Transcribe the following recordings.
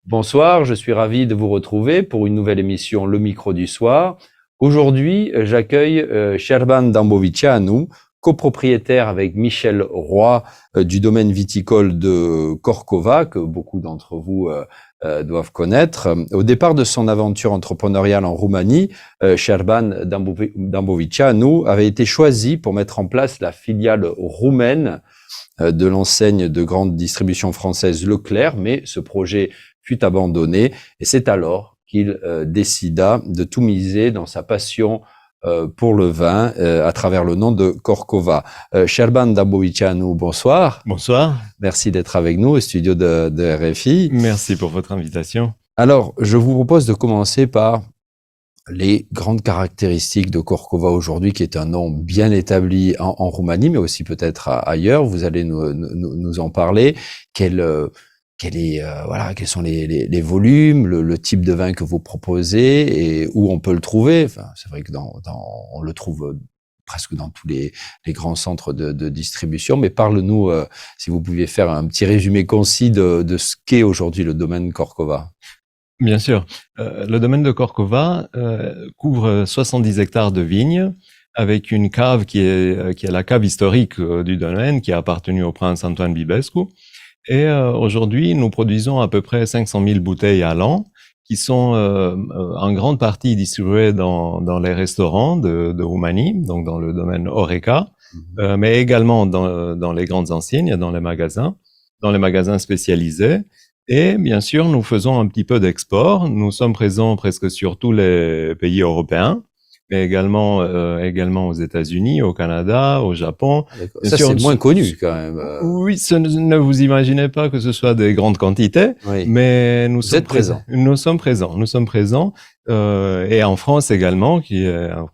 Bonsoir, je suis ravi de vous retrouver pour une nouvelle émission Le Micro du Soir. Aujourd'hui, j'accueille Sherban Dambovicianu, copropriétaire avec Michel Roy du domaine viticole de Corcova, que beaucoup d'entre vous doivent connaître. Au départ de son aventure entrepreneuriale en Roumanie, Sherban Dambovicianu avait été choisi pour mettre en place la filiale roumaine de l'enseigne de grande distribution française Leclerc, mais ce projet fut abandonné et c'est alors qu'il décida de tout miser dans sa passion pour le vin à travers le nom de Corcova. Sherban Dambovicianu, bonsoir. Bonsoir. Merci d'être avec nous au studio de RFI. Merci pour votre invitation. Alors, je vous propose de commencer par les grandes caractéristiques de Corcova aujourd'hui, qui est un nom bien établi en Roumanie, mais aussi peut-être ailleurs. Vous allez nous en parler. Quels sont les volumes, le type de vin que vous proposez et où on peut le trouver. Enfin, c'est vrai que on le trouve presque dans tous les grands centres de distribution. Mais parle-nous, si vous pouviez faire un petit résumé concis de ce qu'est aujourd'hui le domaine Corcova. Bien sûr. Le domaine de Corcova couvre 70 hectares de vignes avec une cave qui est la cave historique du domaine qui a appartenu au prince Antoine Bibescu. Et aujourd'hui, nous produisons à peu près 500 000 bouteilles à l'an qui sont en grande partie distribuées dans les restaurants de Roumanie, donc dans le domaine Horeca, mais également dans les grandes enseignes, dans les magasins spécialisés. Et bien sûr, nous faisons un petit peu d'export. Nous sommes présents presque sur tous les pays européens, mais également aux États-Unis, au Canada, au Japon. Ça, c'est moins connu quand même. Oui, ne vous imaginez pas que ce soit des grandes quantités, oui. Mais nous sommes présents. Nous sommes présents. Et en France également, la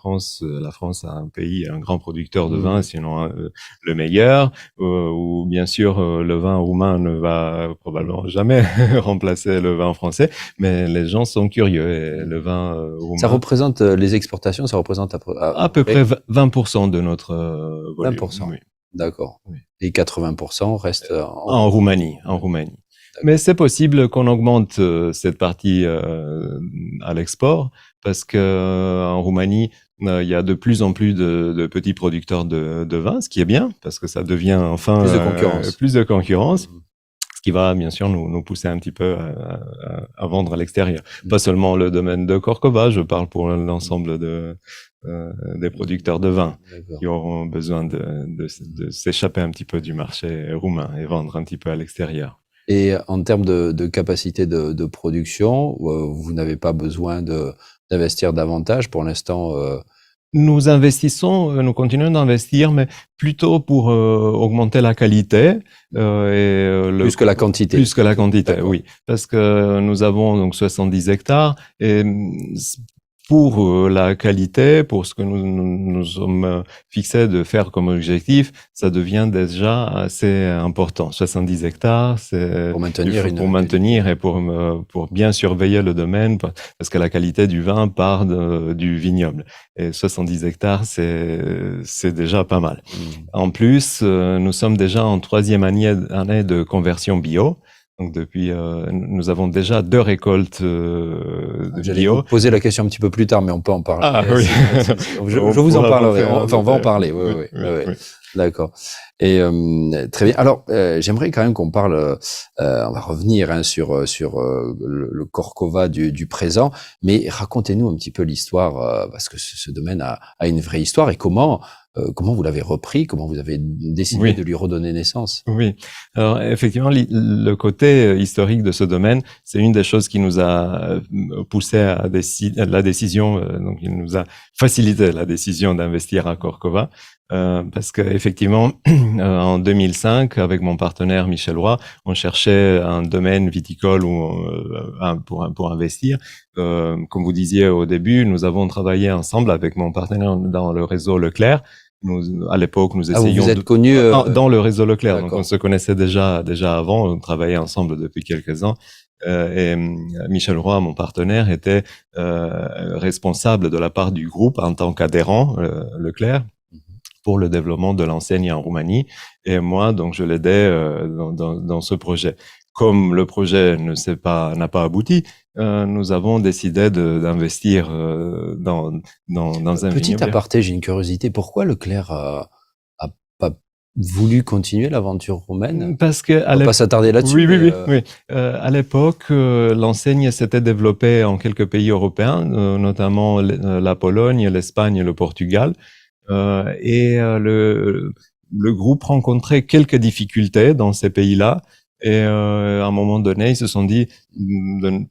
France a un grand producteur de vin, sinon le meilleur, où bien sûr le vin roumain ne va probablement jamais remplacer le vin français, mais les gens sont curieux et le vin roumain. Ça représente les exportations, ça représente à peu près 20% de notre volume. 20%. Oui. D'accord. Oui. Et 80% reste en Roumanie. Mais c'est possible qu'on augmente cette partie à l'export parce que en Roumanie, il y a de plus en plus de petits producteurs de vin, ce qui est bien parce que ça devient enfin plus de concurrence. Ce qui va bien sûr nous pousser un petit peu à vendre à l'extérieur. Pas seulement le domaine de Corcova, je parle pour l'ensemble des producteurs de vin qui auront besoin de s'échapper un petit peu du marché roumain et vendre un petit peu à l'extérieur. Et en termes de capacité de production, vous n'avez pas besoin d'investir davantage pour l'instant. Nous continuons d'investir, mais plutôt pour augmenter la qualité plus que la quantité. Plus que la quantité, oui, parce que nous avons donc 70 hectares et pour la qualité, pour ce que nous sommes fixés de faire comme objectif, ça devient déjà assez important. 70 hectares, c'est pour maintenir et pour bien surveiller le domaine, parce que la qualité du vin part du vignoble. Et 70 hectares, c'est déjà pas mal. En plus, nous sommes déjà en 3e année de conversion bio. Donc depuis, nous avons déjà 2 récoltes de bio. J'allais vous poser la question un petit peu plus tard, mais on peut en parler. Ah oui. Je vous en parlerai. Enfin, on va en parler. Oui. D'accord. Et très bien. Alors, j'aimerais quand même qu'on parle. On va revenir sur le Corcova du présent, mais racontez-nous un petit peu l'histoire, parce que ce domaine a une vraie histoire. Et comment vous l'avez repris, comment vous avez décidé de lui redonner naissance? Oui. Alors effectivement, le côté historique de ce domaine, c'est une des choses qui nous a poussé à la décision. Donc, il nous a facilité la décision d'investir à Corcova. Parce que effectivement, en 2005, avec mon partenaire Michel Roy, on cherchait un domaine viticole pour investir. Comme vous disiez au début, nous avons travaillé ensemble avec mon partenaire dans le réseau Leclerc. À l'époque, nous essayions vous êtes connus dans le réseau Leclerc. Donc, on se connaissait déjà avant. On travaillait ensemble depuis quelques ans. Et Michel Roy, mon partenaire, était responsable de la part du groupe en tant qu'adhérent Leclerc pour le développement de l'enseigne en Roumanie. Et moi, donc, je l'aidais dans ce projet. comme le projet n'a pas abouti, nous avons décidé d'investir dans un Petit vignoble. aparté, j'ai une curiosité. Pourquoi Leclerc a pas voulu continuer l'aventure romaine? Parce que On va pas s'attarder là-dessus. oui. À l'époque, l'enseigne s'était développée en quelques pays européens, notamment la Pologne, l'Espagne et le Portugal. Le groupe rencontrait quelques difficultés dans ces pays-là. Et à un moment donné, ils se sont dit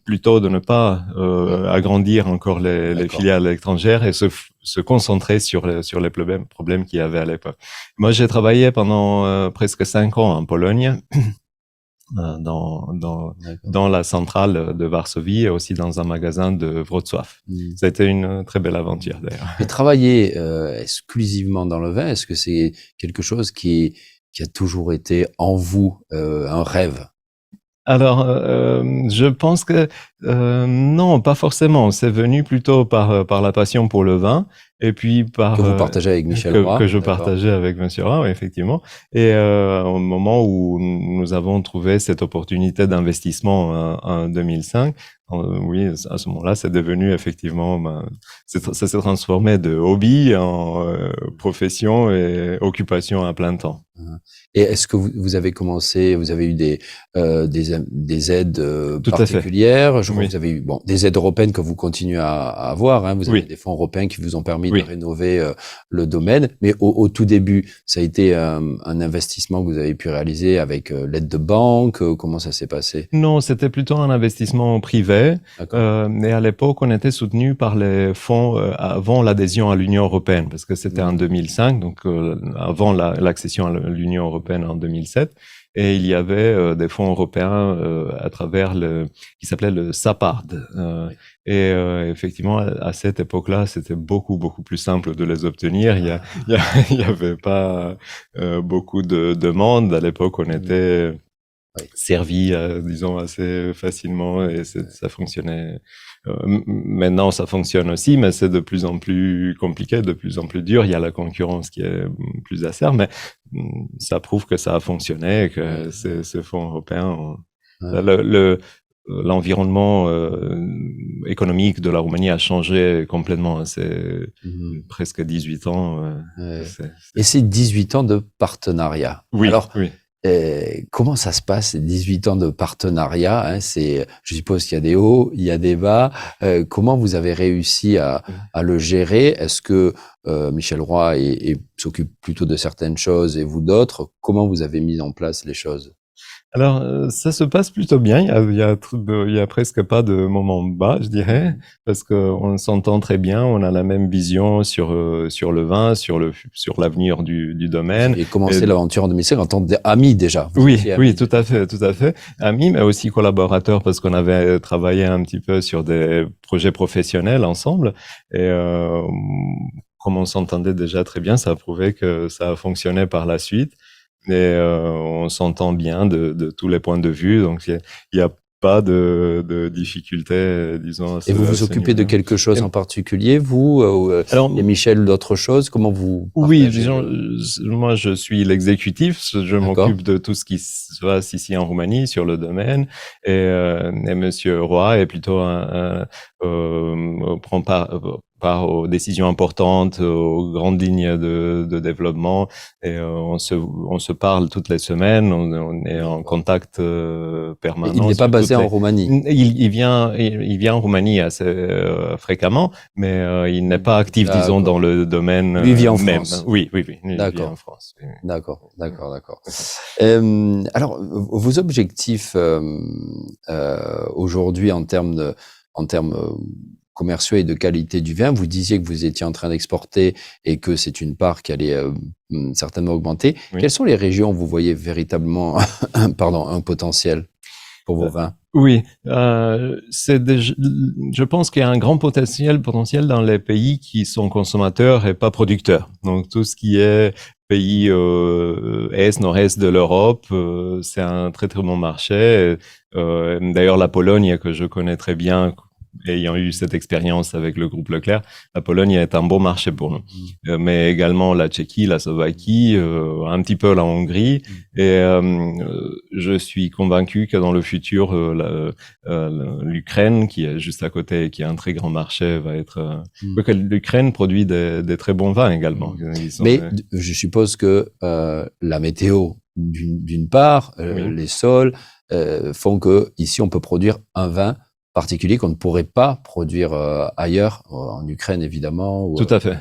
plutôt de ne pas agrandir encore les filiales étrangères et se concentrer sur les problèmes qu'il y avait à l'époque. Moi, j'ai travaillé pendant presque 5 ans en Pologne, dans la centrale de Varsovie et aussi dans un magasin de Wrocław. C'était une très belle aventure d'ailleurs. Et travailler exclusivement dans le vin, est-ce que c'est quelque chose qui a toujours été en vous un rêve? Alors, je pense que non, pas forcément. C'est venu plutôt par la passion pour le vin et puis par que vous partagez avec Michel Roy, que je partageais avec Monsieur Roy, oui, effectivement. Et au moment où nous avons trouvé cette opportunité d'investissement en 2005, oui, à ce moment-là, c'est devenu effectivement, ça s'est transformé de hobby en profession et occupation à plein temps. Et est-ce que vous avez commencé, vous avez eu des aides particulières? Je crois que vous avez eu des aides européennes que vous continuez à avoir. Hein, vous avez des fonds européens qui vous ont permis de rénover le domaine. Mais au tout début, ça a été un investissement que vous avez pu réaliser avec l'aide de banque. Comment ça s'est passé? Non, c'était plutôt un investissement privé. Mais à l'époque, on était soutenu par les fonds avant l'adhésion à l'Union européenne, parce que c'était en 2005, donc avant l'accession à l'Union européenne en 2007. Et il y avait des fonds européens à travers qui s'appelait le SAPARD. Et effectivement, à cette époque-là, c'était beaucoup plus simple de les obtenir. Il y avait pas beaucoup de demandes. À l'époque, on était servi, disons, assez facilement et ça fonctionnait. Maintenant, ça fonctionne aussi, mais c'est de plus en plus compliqué, de plus en plus dur. Il y a la concurrence qui est plus acerbe, mais ça prouve que ça a fonctionné et que ces fonds européens l'environnement économique de la Roumanie a changé complètement. C'est presque 18 ans. Et c'est 18 ans de partenariat. Oui, alors, oui. Comment ça se passe, ces 18 ans de partenariat, hein, je suppose qu'il y a des hauts, il y a des bas. Comment vous avez réussi à le gérer? Est-ce que Michel Roy s'occupe plutôt de certaines choses et vous d'autres? Comment vous avez mis en place les choses? Alors, ça se passe plutôt bien. Il y a presque pas de moment bas, je dirais, parce qu'on s'entend très bien. On a la même vision sur le vin, sur l'avenir du domaine. Et commencé l'aventure en 2005 en tant qu'amis déjà. Oui, tout à fait. Amis, mais aussi collaborateurs, parce qu'on avait travaillé un petit peu sur des projets professionnels ensemble. Et comme on s'entendait déjà très bien, ça a prouvé que ça a fonctionné par la suite. Et on s'entend bien de tous les points de vue, donc il y a pas de difficultés, disons. Et vous vous occupez de quelque chose en particulier, vous alors, et Michel, d'autres choses? Comment vous Oui, disons, moi je suis l'exécutif, je m'occupe de tout ce qui se passe ici en Roumanie sur le domaine, et Monsieur Roy est plutôt prend part aux décisions importantes, aux grandes lignes de développement, et on se parle toutes les semaines, on est en contact permanent. Il n'est pas basé en Roumanie. Il vient en Roumanie assez fréquemment, mais il n'est pas actif, disons, dans le domaine. Lui vit en même. France. Oui. D'accord. En France. Oui. D'accord. Alors, vos objectifs aujourd'hui en termes commerciaux et de qualité du vin, vous disiez que vous étiez en train d'exporter et que c'est une part qui allait certainement augmenter. Oui. Quelles sont les régions où vous voyez véritablement un potentiel pour vos vins? Oui, je pense qu'il y a un grand potentiel dans les pays qui sont consommateurs et pas producteurs. Donc tout ce qui est pays est, nord-est de l'Europe, c'est un très très bon marché. D'ailleurs la Pologne que je connais très bien ayant eu cette expérience avec le groupe Leclerc, la Pologne est un bon marché pour nous. Mais également la Tchéquie, la Slovaquie, un petit peu la Hongrie. Et je suis convaincu que dans le futur, l'Ukraine, qui est juste à côté, qui a un très grand marché, va être... que l'Ukraine produit des très bons vins également. Mais je suppose que la météo, d'une part, les sols font que ici on peut produire un vin particulier qu'on ne pourrait pas produire ailleurs, en Ukraine évidemment. Ou, tout à fait.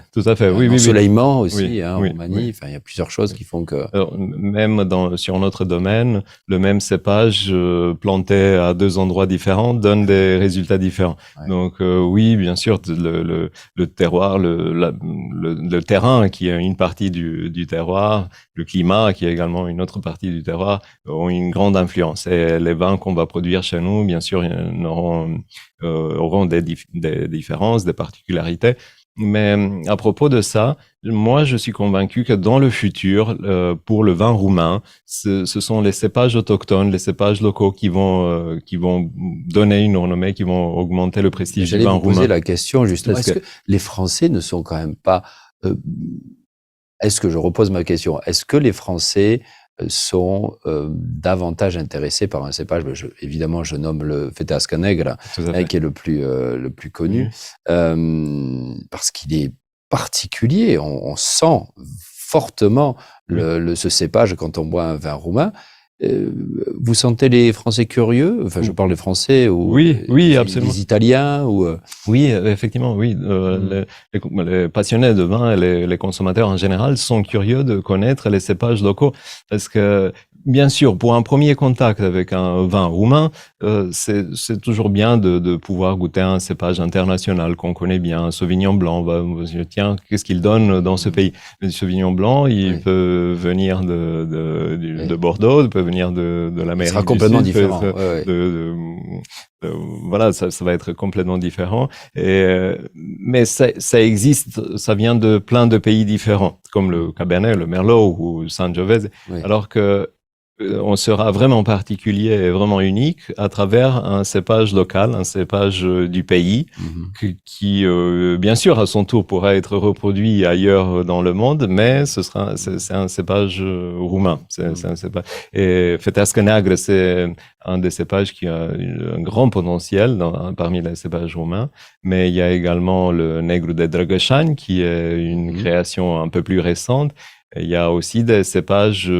Oui, l'ensoleillement aussi, oui, en Roumanie. Enfin, il y a plusieurs choses qui font que. Alors, même sur notre domaine, le même cépage planté à 2 endroits différents donne des résultats différents. Ouais. Donc oui, bien sûr, le terroir, le terrain qui est une partie du terroir, le climat qui est également une autre partie du terroir ont une grande influence. Et les vins qu'on va produire chez nous, bien sûr, auront des différences, des particularités. Mais à propos de ça, moi, je suis convaincu que dans le futur, pour le vin roumain, ce sont les cépages autochtones, les cépages locaux qui vont donner une renommée, qui vont augmenter le prestige du vin roumain. J'allais vous poser la question justement. Est-ce que les Français ne sont quand même pas... est-ce que je repose ma question? Est-ce que les Français sont davantage intéressés par un cépage? Évidemment, je nomme le Feteasca Negra, qui est le plus connu, parce qu'il est particulier. On sent fortement ce cépage quand on boit un vin roumain. Vous sentez les Français curieux? Enfin, je parle des Français ou oui, absolument. Les Italiens ou Oui, effectivement, oui. Les passionnés de vin et les consommateurs en général sont curieux de connaître les cépages locaux parce que, bien sûr, pour un premier contact avec un vin roumain, c'est toujours bien de pouvoir goûter un cépage international qu'on connaît bien, un Sauvignon blanc. Tiens, qu'est-ce qu'il donne dans ce pays? Le Sauvignon blanc, il peut venir de Bordeaux, il peut venir de l'Amérique du Sud. Il sera complètement différent. Voilà, ça va être complètement différent. Mais ça existe, ça vient de plein de pays différents, comme le Cabernet, le Merlot ou le Sangiovese, alors que on sera vraiment particulier et vraiment unique à travers un cépage local, un cépage du pays, qui bien sûr à son tour pourra être reproduit ailleurs dans le monde, mais c'est un cépage roumain. C'est un cépage. Et Feteasca Negra, c'est un des cépages qui a un grand potentiel parmi les cépages roumains, mais il y a également le Negru de Dragășani qui est une création un peu plus récente. Il y a aussi des cépages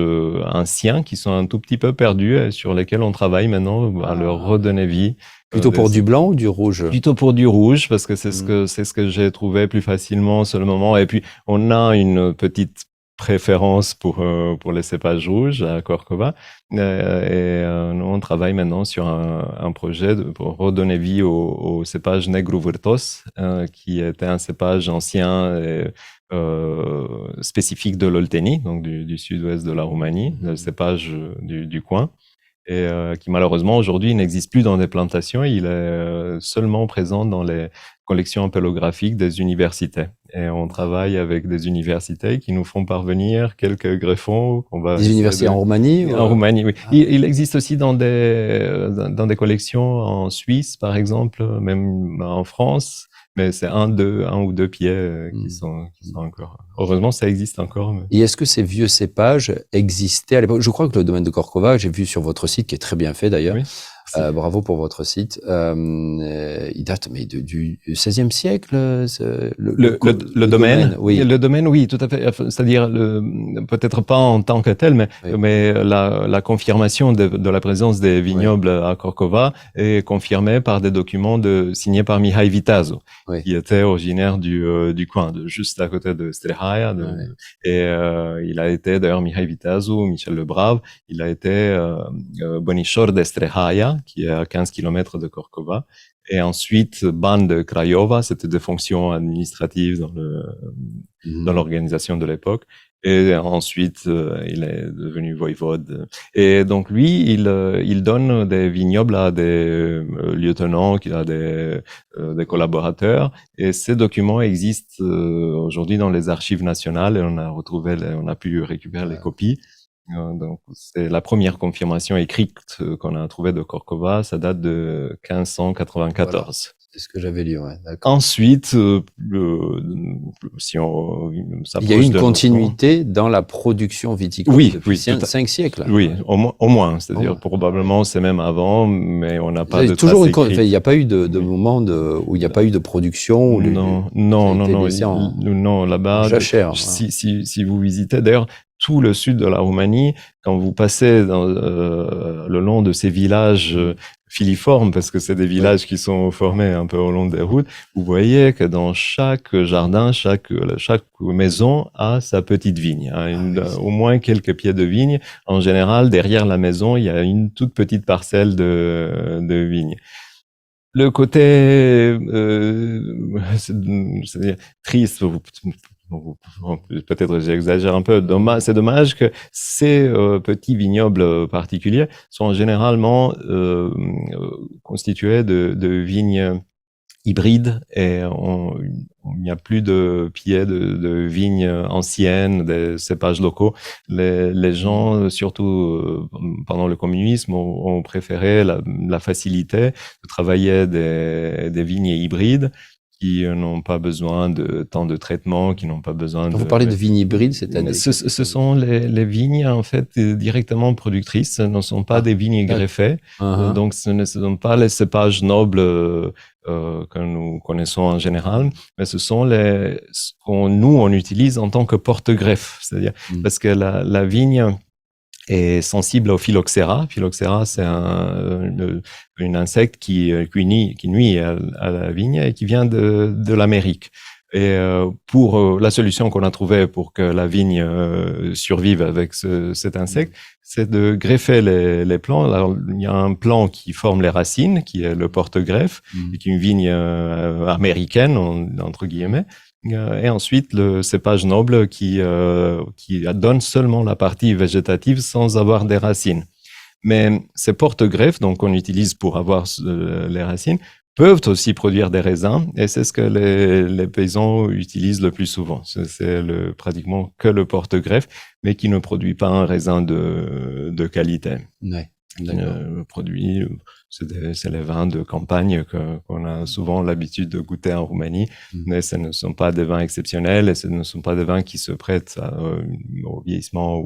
anciens qui sont un tout petit peu perdus et sur lesquels on travaille maintenant à leur redonner vie. Plutôt pour du blanc ou du rouge? Plutôt pour du rouge, parce que c'est ce que j'ai trouvé plus facilement sur le moment. Et puis, on a une petite préférence pour les cépages rouges à Corcova. Nous, on travaille maintenant sur un projet pour redonner vie au cépage Negru Vârtos, qui était un cépage ancien et spécifique de l'Oltenie, donc du sud-ouest de la Roumanie, le cépage du coin, et qui malheureusement aujourd'hui n'existe plus dans des plantations. Il est seulement présent dans les collections ampélographiques des universités. Et on travaille avec des universités qui nous font parvenir quelques greffons. Des universités en Roumanie? En Roumanie, oui. Il existe aussi dans des collections en Suisse, par exemple, même en France. Mais c'est un ou deux pieds qui sont encore. Heureusement, ça existe encore. Mais... Et est-ce que ces vieux cépages existaient à l'époque? Je crois que le domaine de Corcova, j'ai vu sur votre site, qui est très bien fait d'ailleurs. Oui. Bravo pour votre site. Il date mais du XVIe siècle. Le domaine. Oui. Le domaine, oui, tout à fait. C'est-à-dire peut-être pas en tant que tel, mais la confirmation de la présence des vignobles à Corcova est confirmée par des documents signés par Mihai Viteazu, qui était originaire du coin, juste à côté de Strehaia. Et il a été d'ailleurs Mihai Viteazu, Michel Lebrave, il a été bonișor de Strehaia, qui est à 15 km de Corcova. Et ensuite, ban de Craiova, c'était des fonctions administratives dans l'organisation de l'époque. Et ensuite, il est devenu voïvode. Et donc, lui, il donne des vignobles à des lieutenants, à des collaborateurs. Et ces documents existent aujourd'hui dans les archives nationales et on a pu récupérer les copies. Donc, c'est la première confirmation écrite qu'on a trouvée de Corcova, ça date de 1594. C'est ce que j'avais lu, ouais, d'accord. Ensuite, si on Il y a eu s'approche une de continuité dans la production viticole Oui, depuis oui, tout à- 5 siècles. oui, Ouais. au moins, c'est-à-dire moins. probablement c'est même avant, mais on n'a pas Il y de a toujours traces enfin, il écrites. n'y a pas eu de Oui. moment où il n'y a pas eu de production, où ça a été laissé en Non, là-bas, jachère. Voilà. si vous visitez, d'ailleurs, tout le sud de la Roumanie, quand vous passez le long de ces villages filiformes, parce que c'est des villages qui sont formés un peu au long des routes, vous voyez que dans chaque jardin, chaque maison a sa petite vigne, hein, au moins quelques pieds de vigne. En général, derrière la maison, il y a une toute petite parcelle de vigne. Le côté c'est-à-dire triste, peut-être j'exagère un peu, c'est dommage que ces petits vignobles particuliers sont généralement constitués de vignes hybrides et il n'y a plus de pieds de vignes anciennes, des cépages locaux. Les gens, surtout pendant le communisme, ont préféré la facilité de travailler des vignes hybrides qui n'ont pas besoin de tant de traitement, qui n'ont pas besoin Quand de... vous parlez de vignes hybrides, c'est-à-dire Ce sont les vignes, en fait, directement productrices. Ce ne sont pas des vignes greffées. Donc, ce ne sont pas les cépages nobles que nous connaissons en général, mais ce sont ce nous, on utilise en tant que porte-greffe. C'est-à-dire, parce que la vigne est sensible au phylloxéra. Phylloxéra, c'est un insecte qui nuit à la vigne et qui vient de l'Amérique. Et pour la solution qu'on a trouvée pour que la vigne survive avec cet insecte, c'est de greffer les plants. Alors, il y a un plant qui forme les racines, qui est le porte-greffe, qui est une vigne américaine, entre guillemets. Et ensuite, le cépage noble qui donne seulement la partie végétative sans avoir des racines. Mais ces porte-greffes, donc qu'on utilise pour avoir les racines, peuvent aussi produire des raisins, et c'est ce que les paysans utilisent le plus souvent. C'est pratiquement que le porte-greffe, mais qui ne produit pas un raisin de qualité. Ouais, produit, c'est les vins de campagne qu'on a souvent l'habitude de goûter en Roumanie, mais ce ne sont pas des vins exceptionnels et ce ne sont pas des vins qui se prêtent au vieillissement.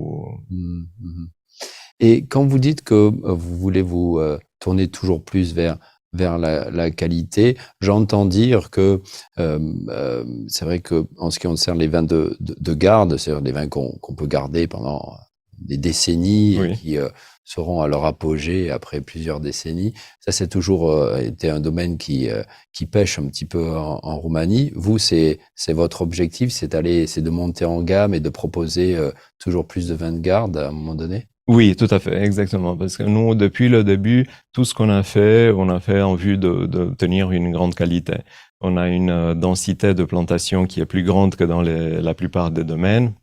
Et quand vous dites que vous voulez vous tourner toujours plus vers la qualité, j'entends dire que c'est vrai que en ce qui concerne les vins de garde, c'est-à-dire des vins qu'on peut garder pendant des décennies et qui seront à leur apogée après plusieurs décennies. Ça, c'est toujours été un domaine qui pêche un petit peu en Roumanie. Vous, c'est votre objectif, c'est de monter en gamme et de proposer toujours plus de vins de garde à un moment donné? Oui, tout à fait, exactement. Parce que nous, depuis le début, tout ce qu'on a fait, on a fait en vue d'obtenir une grande qualité. On a une densité de plantation qui est plus grande que dans la plupart des domaines.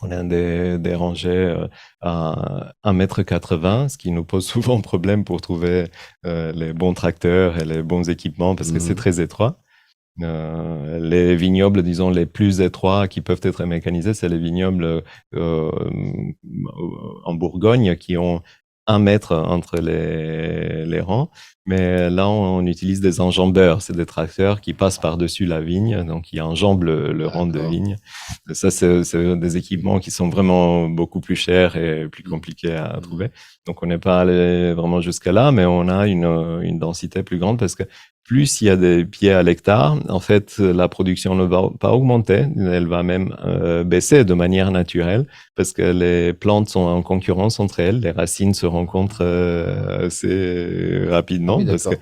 On a des rangées à 1,80 m, ce qui nous pose souvent problème pour trouver les bons tracteurs et les bons équipements parce que c'est très étroit. Les vignobles, disons, les plus étroits qui peuvent être mécanisés, c'est les vignobles en Bourgogne qui ont 1 mètre entre les rangs. Mais là, on utilise des enjambeurs. C'est des tracteurs qui passent par-dessus la vigne, donc qui enjambent le rang de vigne. Et ça, c'est des équipements qui sont vraiment beaucoup plus chers et plus compliqués à trouver. Donc, on n'est pas allé vraiment jusqu'à là, mais on a une densité plus grande parce que plus il y a des pieds à l'hectare, en fait, la production ne va pas augmenter, elle va même baisser de manière naturelle parce que les plantes sont en concurrence entre elles, les racines se rencontrent assez rapidement. Oui, parce que,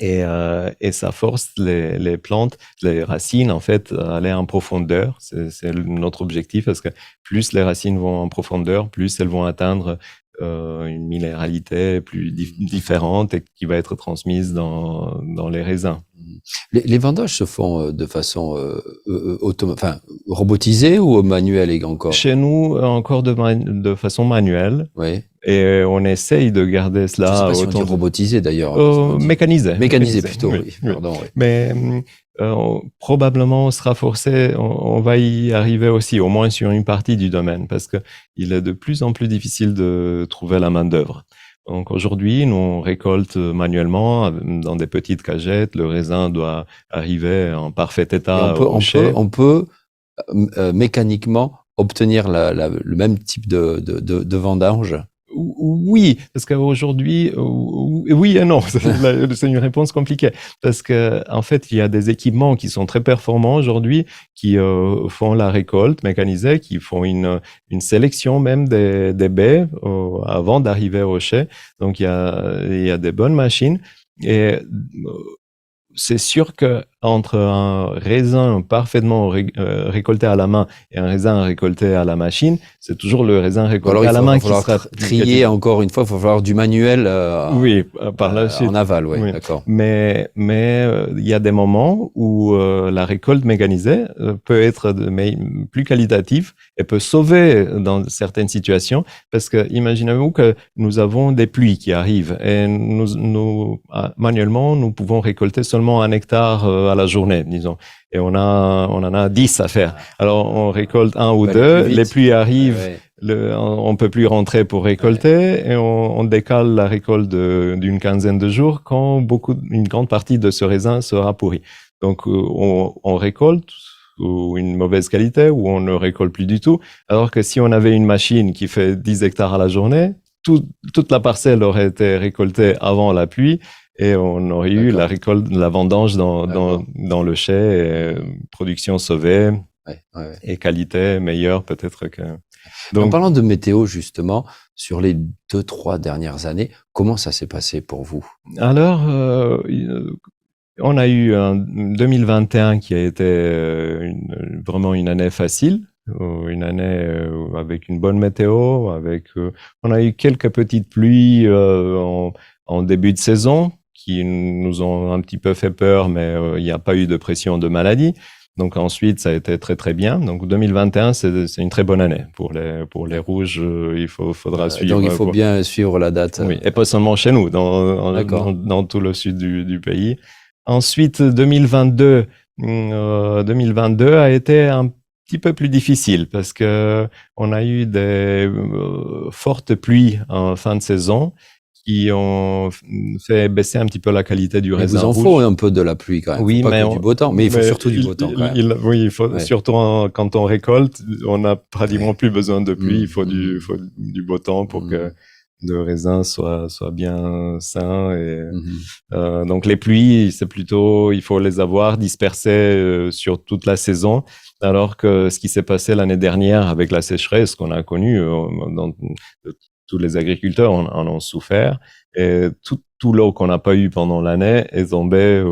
et ça force les plantes, les racines, en fait, à aller en profondeur. C'est notre objectif parce que plus les racines vont en profondeur, plus elles vont atteindre une minéralité plus différente et qui va être transmise dans les raisins. Les vendages se font de façon robotisée ou manuelle encore? Chez nous, encore de façon manuelle. Oui. Et on essaye de garder cela. Je ne sais pas si on dit robotisé d'ailleurs. Mécanisé. Mécanisé plutôt, oui. Pardon, oui. Mais probablement, on sera forcé, on va y arriver aussi, au moins sur une partie du domaine, parce que il est de plus en plus difficile de trouver la main-d'œuvre. Donc aujourd'hui, nous on récolte manuellement dans des petites cagettes. Le raisin doit arriver en parfait Et état au chai. on peut mécaniquement obtenir le même type de vendange. Oui, parce qu'aujourd'hui, oui et non, c'est une réponse compliquée. Parce que en fait, il y a des équipements qui sont très performants aujourd'hui, qui font la récolte mécanisée, qui font une sélection même des baies avant d'arriver au chai. Donc il y a des bonnes machines. Et c'est sûr que entre un raisin parfaitement récolté à la main et un raisin récolté à la machine, c'est toujours le raisin récolté à la main qui sera trier. Encore une fois, il va falloir du manuel. Oui, par la suite. En aval, oui. D'accord. Mais il y a des moments où la récolte mécanisée peut être plus qualitative et peut sauver dans certaines situations, parce que imaginez-vous que nous avons des pluies qui arrivent et manuellement nous pouvons récolter seulement 1 hectare à la journée, disons, et on en a 10 à faire. Alors on récolte 1 ou 2, les pluies arrivent. On peut plus rentrer pour récolter et on décale la récolte d'une quinzaine de jours quand une grande partie de ce raisin sera pourri. Donc on récolte ou une mauvaise qualité ou on ne récolte plus du tout. Alors que si on avait une machine qui fait 10 hectares à la journée, toute la parcelle aurait été récoltée avant la pluie et on aurait eu la récolte, la vendange dans le chai, et production sauvée et qualité meilleure peut-être que... Donc, en parlant de météo, justement, sur les 2-3 dernières années, comment ça s'est passé pour vous? Alors, on a eu un 2021 qui a été vraiment une année facile, une année avec une bonne météo, on a eu quelques petites pluies en début de saison qui nous ont un petit peu fait peur, mais il n'y a pas eu de pression de maladie. Donc ensuite, ça a été très très bien. Donc 2021, c'est une très bonne année pour les rouges. Faudra suivre. Donc il faut bien suivre la date. Oui, et pas seulement chez nous, dans tout le sud du pays. Ensuite, 2022 a été un petit peu plus difficile parce que on a eu des fortes pluies en fin de saison qui ont fait baisser un petit peu la qualité du raisin rouge. Il vous en faut un peu de la pluie quand même. Oui, mais du beau temps. Mais il faut surtout du beau temps quand même. Oui, il faut surtout quand on récolte, on n'a pratiquement plus besoin de pluie. Il faut du beau temps pour que le raisin soit bien sain. Et donc les pluies, c'est plutôt, il faut les avoir dispersées sur toute la saison. Alors que ce qui s'est passé l'année dernière avec la sécheresse qu'on a connue tous les agriculteurs en ont souffert, et tout l'eau qu'on n'a pas eu pendant l'année est tombée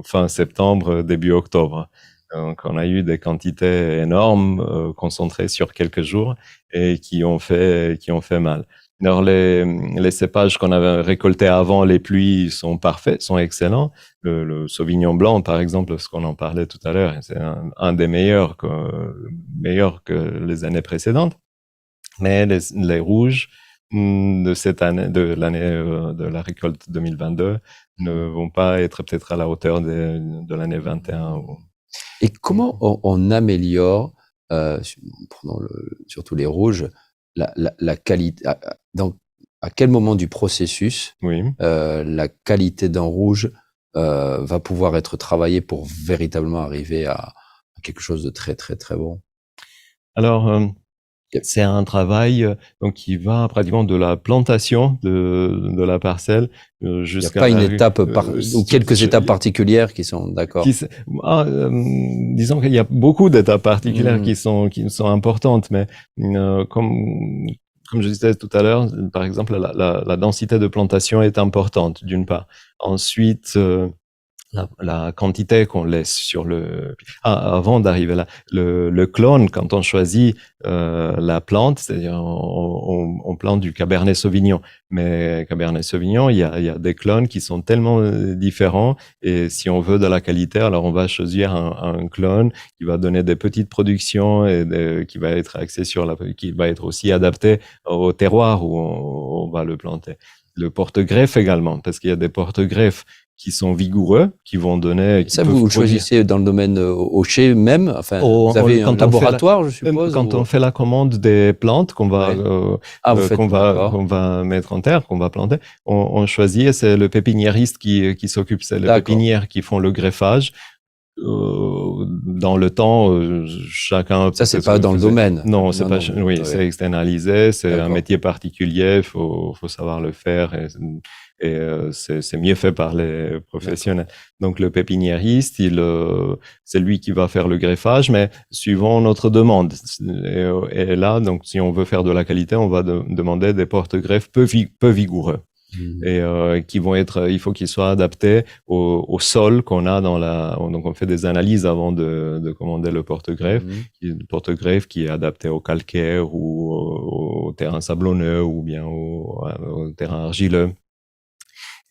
fin septembre, début octobre. Donc on a eu des quantités énormes concentrées sur quelques jours et qui ont fait mal. Alors les cépages qu'on avait récoltés avant les pluies sont parfaits, sont excellents. Le Sauvignon blanc, par exemple, ce qu'on en parlait tout à l'heure, c'est un des meilleurs que les années précédentes. Mais les rouges de cette année, de la récolte 2022, ne vont pas être peut-être à la hauteur de l'année 21. Et comment on améliore, prenons surtout les rouges, la qualité, à quel moment du processus la qualité d'un rouge va pouvoir être travaillée pour véritablement arriver à quelque chose de très très très bon? Alors, c'est un travail donc qui va pratiquement de la plantation de la parcelle jusqu'à... Il n'y a pas une étape ou quelques étapes particulières qui sont d'accord. Disons qu'il y a beaucoup d'étapes particulières qui sont importantes, mais comme je disais tout à l'heure, par exemple, la densité de plantation est importante, d'une part. Ensuite, la quantité qu'on laisse sur avant d'arriver là, le clone, quand on choisit la plante, c'est-à-dire on plante du Cabernet Sauvignon, mais Cabernet Sauvignon, il y a des clones qui sont tellement différents, et si on veut de la qualité, alors on va choisir un clone qui va donner des petites productions et qui va être axé qui va être aussi adapté au terroir où on va le planter. Le porte-greffe également, parce qu'il y a des porte-greffes qui sont vigoureux, qui vont donner... Ça, vous le choisissez dans le domaine au chai même? Enfin, vous avez un laboratoire, je suppose? Quand on fait la commande des plantes qu'on va, qu'on va mettre en terre, qu'on va planter, on choisit, et c'est le pépiniériste qui s'occupe, c'est les pépinières qui font le greffage. Dans le temps, chacun... Ça, c'est pas dans le domaine. Non, c'est pas, oui, c'est externalisé, c'est un métier particulier, faut savoir le faire, et c'est mieux fait par les professionnels. Donc le pépiniériste, c'est lui qui va faire le greffage, mais suivant notre demande. Et là, donc si on veut faire de la qualité, on va demander des porte-greffes peu vigoureux. Et qui vont être, il faut qu'ils soient adaptés au sol qu'on a donc on fait des analyses avant de commander le porte-greffe. Le porte-greffe qui est adapté au calcaire ou au terrain sablonneux ou bien au terrain argileux.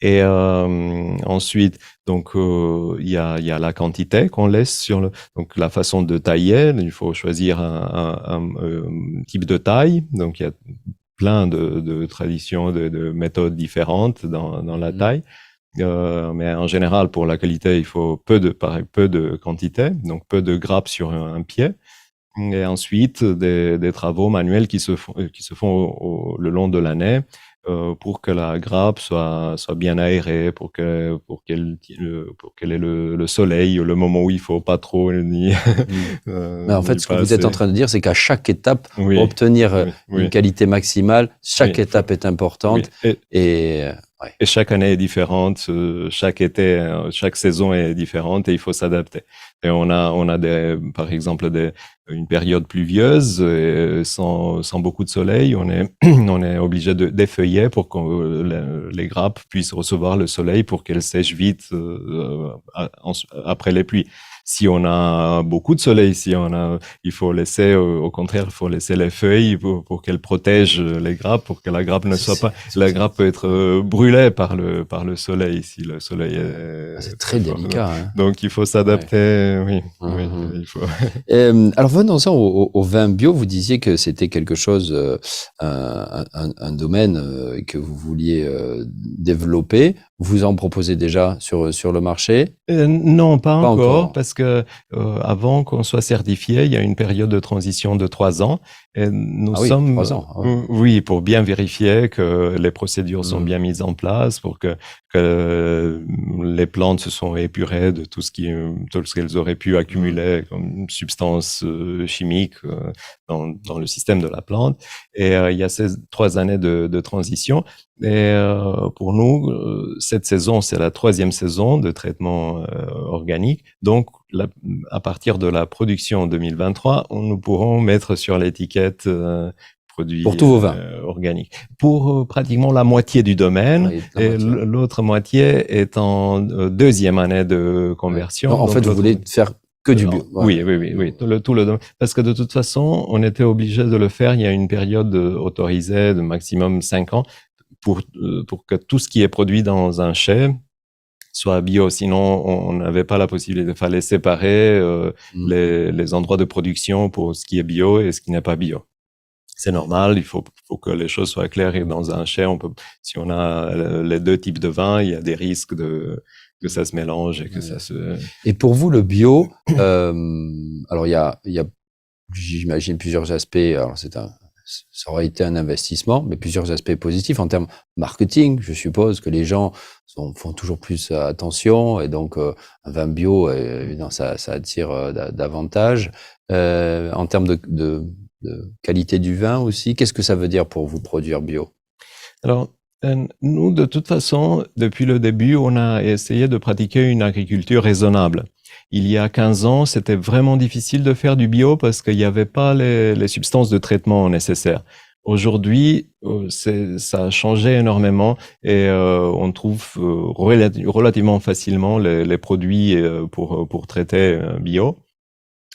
Et ensuite, donc il y a la quantité qu'on laisse donc la façon de tailler. Il faut choisir un type de taille. Donc il y a plein de traditions, de méthodes différentes dans la taille. Mais en général, pour la qualité, il faut peu de quantité, donc peu de grappes sur un pied. Et ensuite, des travaux manuels qui se font le long de l'année pour que la grappe soit bien aérée, pour qu'elle ait le soleil, le moment où il faut pas trop ni. Mais en fait, ce que vous êtes en train de dire, c'est qu'à chaque étape, pour obtenir une qualité maximale, chaque étape est importante. Et chaque année est différente, chaque été, chaque saison est différente et il faut s'adapter. Et on a par exemple une période pluvieuse et sans beaucoup de soleil, on est obligé d'effeuiller pour que les grappes puissent recevoir le soleil pour qu'elles sèchent vite après les pluies. Si on a beaucoup de soleil, il faut laisser, au contraire, il faut laisser les feuilles pour qu'elles protègent les grappes, pour que la grappe ne soit pas, la grappe peut être brûlée par le soleil si le soleil est... C'est très délicat. Hein. Donc, il faut s'adapter, oui, il faut. Alors, venons-en au vin bio. Vous disiez que c'était quelque chose, un domaine que vous vouliez développer. Vous en proposez déjà sur le marché? Non, pas encore, parce que avant qu'on soit certifié, il y a une période de transition de 3 ans. Et nous sommes 3 ans. Oui, pour bien vérifier que les procédures sont bien mises en place, pour que les plantes se sont épurées de tout ce qu'elles auraient pu accumuler comme substances chimiques dans le système de la plante. Et il y a ces 3 années de transition. Et pour nous, cette saison, c'est la 3e saison de traitement organique. Donc, à partir de la production 2023, nous pourrons mettre sur l'étiquette produits pour tous vos vins organiques. Pour pratiquement la moitié du domaine, et l'autre moitié est en 2e année de conversion. Non, en fait, vous voulez faire que du bio. Oui, tout le domaine. Parce que de toute façon, on était obligé de le faire. Il y a une période autorisée de maximum 5 ans pour que tout ce qui est produit dans un chai soit bio. Sinon, on n'avait pas la possibilité. Il fallait séparer les endroits de production pour ce qui est bio et ce qui n'est pas bio. C'est normal, il faut que les choses soient claires. Et dans un chai, si on a les 2 types de vin, il y a des risques que ça se mélange et que ça se... Et pour vous, le bio, alors il y a, j'imagine, plusieurs aspects. Alors ça aurait été un investissement, mais plusieurs aspects positifs en termes marketing. Je suppose que les gens font toujours plus attention, et donc un vin bio, évidemment, ça attire davantage. En termes de qualité du vin aussi, qu'est-ce que ça veut dire pour vous produire bio? Alors, nous, de toute façon, depuis le début, on a essayé de pratiquer une agriculture raisonnable. Il y a 15 ans, c'était vraiment difficile de faire du bio parce qu'il n'y avait pas les substances de traitement nécessaires. Aujourd'hui, ça a changé énormément et on trouve relativement facilement les produits pour traiter bio.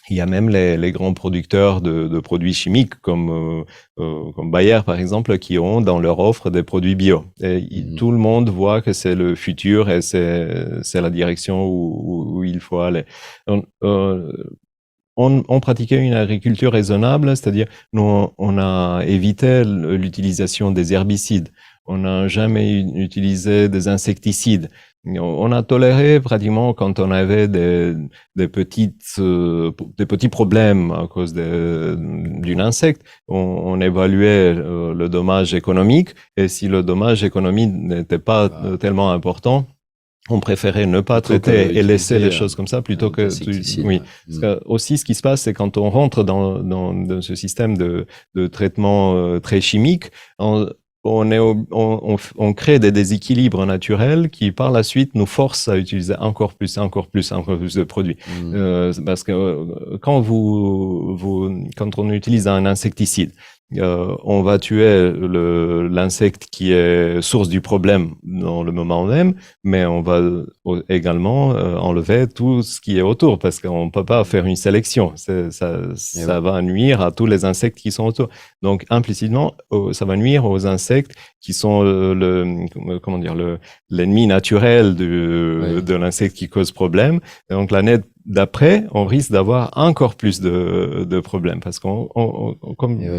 Il y a même les grands producteurs de produits chimiques comme Bayer, par exemple, qui ont dans leur offre des produits bio. Et tout le monde voit que c'est le futur et c'est la direction où il faut aller. On pratiquait une agriculture raisonnable, c'est-à-dire nous, on a évité l'utilisation des herbicides. On n'a jamais utilisé des insecticides. On a toléré pratiquement quand on avait des petits problèmes à cause d'une insecte. On évaluait le dommage économique, et si le dommage économique n'était pas tellement important, on préférait ne pas traiter et laisser les choses comme ça plutôt que oui. Parce que aussi, ce qui se passe, c'est quand on rentre dans ce système de traitement très chimique, on crée des déséquilibres naturels qui, par la suite, nous forcent à utiliser encore plus de produits. Parce que quand on utilise un insecticide, on va tuer l'insecte qui est source du problème dans le moment même, mais on va également enlever tout ce qui est autour, parce qu'on peut pas faire une sélection. Ça va nuire à tous les insectes qui sont autour. Donc implicitement, ça va nuire aux insectes qui sont l'ennemi naturel de l'insecte qui cause problème. Et donc l'année d'après, on risque d'avoir encore plus de problèmes, parce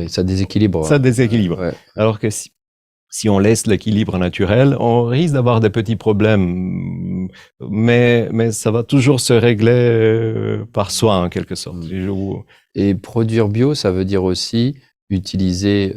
ça déséquilibre. Ça déséquilibre. Ouais. Alors que si on laisse l'équilibre naturel, on risque d'avoir des petits problèmes, mais ça va toujours se régler par soi, en quelque sorte. Et produire bio, ça veut dire aussi utiliser,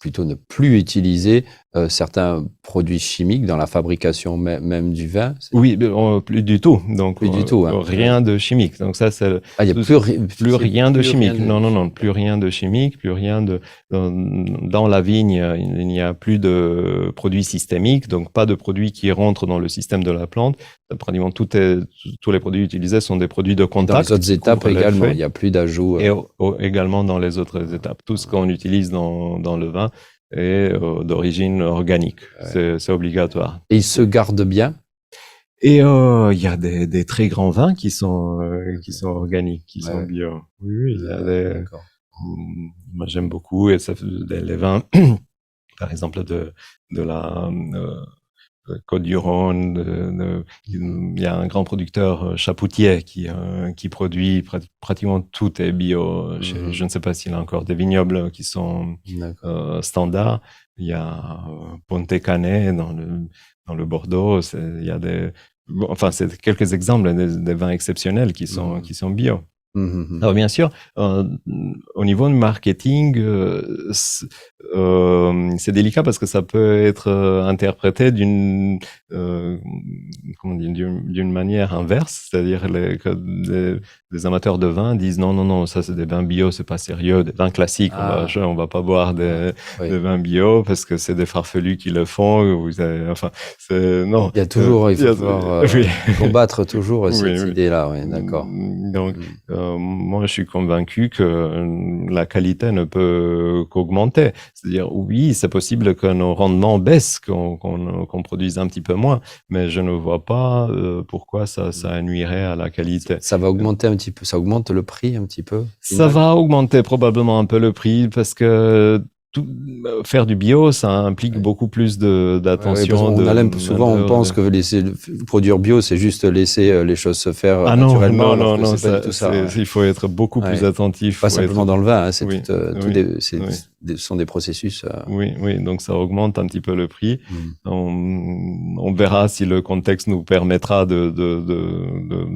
plutôt ne plus utiliser certains produits chimiques dans la fabrication même du vin. Oui, plus du tout. Donc plus du tout. Rien de chimique. Donc ça, c'est il y a plus rien de chimique. Non, plus rien de chimique, plus rien de dans la vigne. Il n'y a plus de produits systémiques, donc pas de produits qui rentrent dans le système de la plante. Pratiquement tous les produits utilisés sont des produits de contact. Dans les autres étapes également, il n'y a plus d'ajout. Et également dans les autres étapes, tout ce qu'on utilise dans le vin est d'origine organique. Ouais. C'est obligatoire. Et ils se gardent bien? Et il y a des très grands vins qui sont organiques, qui sont bio. Oui, il y a des. Moi, j'aime beaucoup, et ça fait les vins, par exemple de la Côte-du-Rhône. Il y a un grand producteur Chapoutier qui produit pratiquement tout est bio. Je ne sais pas s'il y a encore des vignobles qui sont standards. Il y a Ponte Canet dans le Bordeaux. Il y a c'est quelques exemples des vins exceptionnels qui sont bio. Alors bien sûr, au niveau de marketing, c'est délicat parce que ça peut être interprété d'une manière inverse, c'est-à-dire que des amateurs de vin disent non, ça c'est des vins bio, c'est pas sérieux, des vins classiques, on va pas boire des vins bio parce que c'est des farfelus qui le font. Non. Il y a toujours, il faut pouvoir combattre toujours cette idée-là, d'accord. Donc moi, je suis convaincu que la qualité ne peut qu'augmenter. C'est-à-dire, oui, c'est possible que nos rendements baissent, qu'on produise un petit peu moins, mais je ne vois pas pourquoi ça nuirait à la qualité. Ça va augmenter un petit peu, ça augmente le prix un petit peu? Ça va augmenter probablement un peu le prix, parce que faire du bio, ça implique beaucoup plus d'attention. Souvent, on pense que produire bio, c'est juste laisser les choses se faire naturellement. Non, il faut être beaucoup plus attentif. Pas simplement dans le vin, hein, ce sont des processus. Oui, donc ça augmente un petit peu le prix. On verra si le contexte nous permettra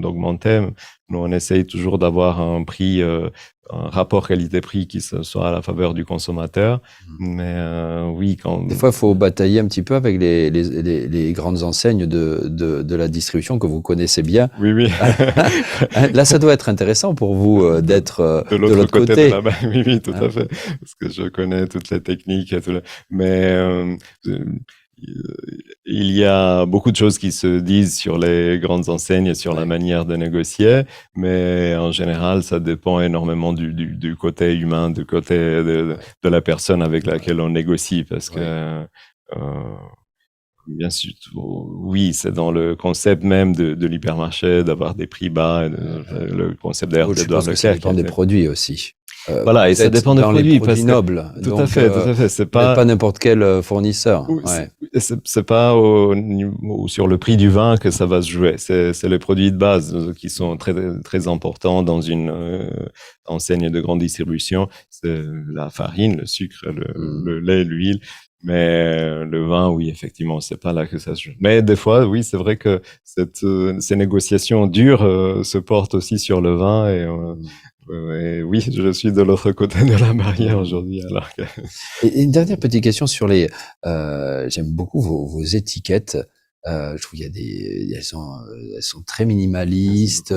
d'augmenter. Nous, on essaye toujours d'avoir un prix, un rapport qualité-prix qui soit à la faveur du consommateur. Mais oui, des fois, il faut batailler un petit peu avec les grandes enseignes de la distribution que vous connaissez bien. Oui. Là, ça doit être intéressant pour vous d'être de l'autre côté. Oui, tout à fait. Parce que je connais toutes les techniques et tout. Mais il y a beaucoup de choses qui se disent sur les grandes enseignes et sur la manière de négocier, mais en général, ça dépend énormément du côté humain, du côté de la personne avec laquelle on négocie, parce que bien sûr, oui, c'est dans le concept même de l'hypermarché d'avoir des prix bas, le concept d'ailleurs d'Edouard Leclerc. Ça dépend des produits aussi. Voilà, et ça dépend des produits. Les produits nobles. Tout à fait. C'est pas n'importe quel fournisseur. C'est pas sur le prix du vin que ça va se jouer. C'est les produits de base qui sont très, très importants dans une enseigne de grande distribution. C'est la farine, le sucre, le lait, l'huile. Mais le vin, oui, effectivement, c'est pas là que ça se joue. Mais des fois, oui, c'est vrai que ces négociations dures se portent aussi sur le vin et oui, je suis de l'autre côté de la barrière aujourd'hui. Alors que... Et une dernière petite question sur les. J'aime beaucoup vos étiquettes. Je trouve qu'il y a elles sont très minimalistes.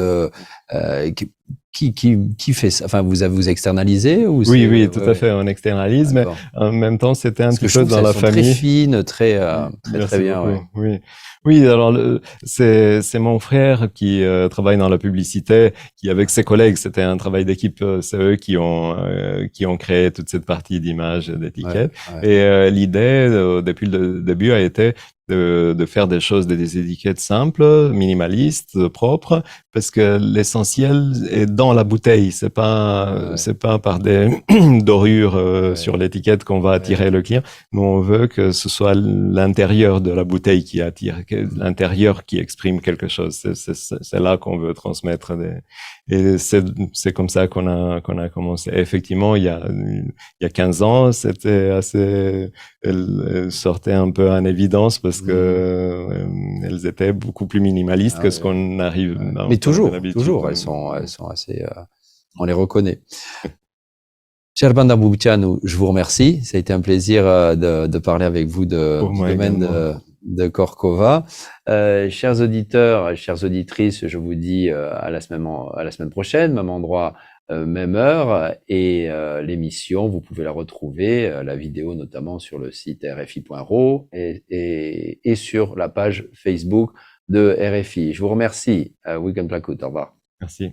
Qui fait ça? Enfin, vous externalisez ou Oui, c'est oui, tout à ouais, fait, on externalise, mais en même temps, c'était un parce que petit je peu trouve dans qu'elles la sont très famille. fines, très Merci bien. beaucoup. Ouais. Oui, oui. Alors c'est mon frère qui travaille dans la publicité, qui avec ses collègues, c'était un travail d'équipe. C'est eux qui ont créé toute cette partie d'images, et Ouais, d'étiquettes. ouais. Et l'idée depuis le début a été de faire des choses, des étiquettes simples, minimalistes, propres, parce que l'essentiel est dans la bouteille. C'est Ouais, pas par des dorures ouais, sur l'étiquette qu'on va ouais. attirer le client. Nous, on veut que ce soit l'intérieur de la bouteille qui attire, l'intérieur qui exprime quelque chose. C'est là qu'on veut transmettre et c'est comme ça qu'on a commencé. Et effectivement, il y a 15 ans, c'était assez, elles sortaient un peu en évidence parce que elles étaient beaucoup plus minimalistes Ah que ouais, ce ouais. qu'on arrive, Ouais. on Mais avait l'habitude. toujours, elles sont assez. On les reconnaît. Sherban Daboubichanou, je vous remercie. Ça a été un plaisir de parler avec vous Pour du moi domaine également. de Corcova. Chers auditeurs, chères auditrices, je vous dis à la semaine prochaine, même endroit, même heure. Et l'émission, vous pouvez la retrouver, la vidéo notamment sur le site rfi.ro et sur la page Facebook de RFI. Je vous remercie. Weekend Placout. Au revoir. Merci.